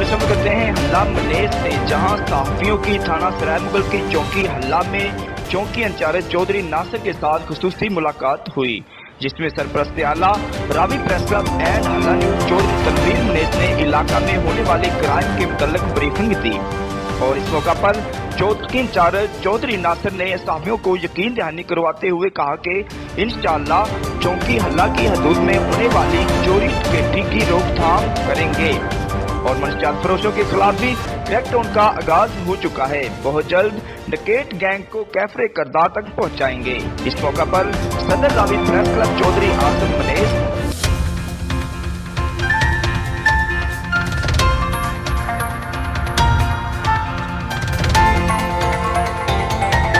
खबर करते हैं हल्ला मनेस से, जहां सहाफियों की थाना सराय मुगल की चौकी हल्ला में चौकी इंचार्ज चौधरी नासिर के साथ खुसूसी मुलाकात हुई, जिसमें सरपरस्त आला रावी प्रेस क्लब एंड हल्ला न्यूज चौधरी तनवीर मनेस ने इलाका में होने वाले क्राइम के मुतल्लिक ब्रीफिंग दी। और इस मौका पर चौकी इंचार्ज चौधरी नासिर ने सहाफियों को यकीन दहानी करवाते हुए कहा कि इंशाअल्लाह चौकी हल्ला की हदूद में होने वाली चोरी डकैती की रोकथाम करेंगे और मंशियात फरोशों के खिलाफ भी क्रैकडाउन का आगाज हो चुका है। बहुत जल्द डकैत गैंग को कैफरे करदार तक पहुंचाएंगे। इस मौका पर सदर रावी प्रेस क्लब चौधरी आसिफ मनेस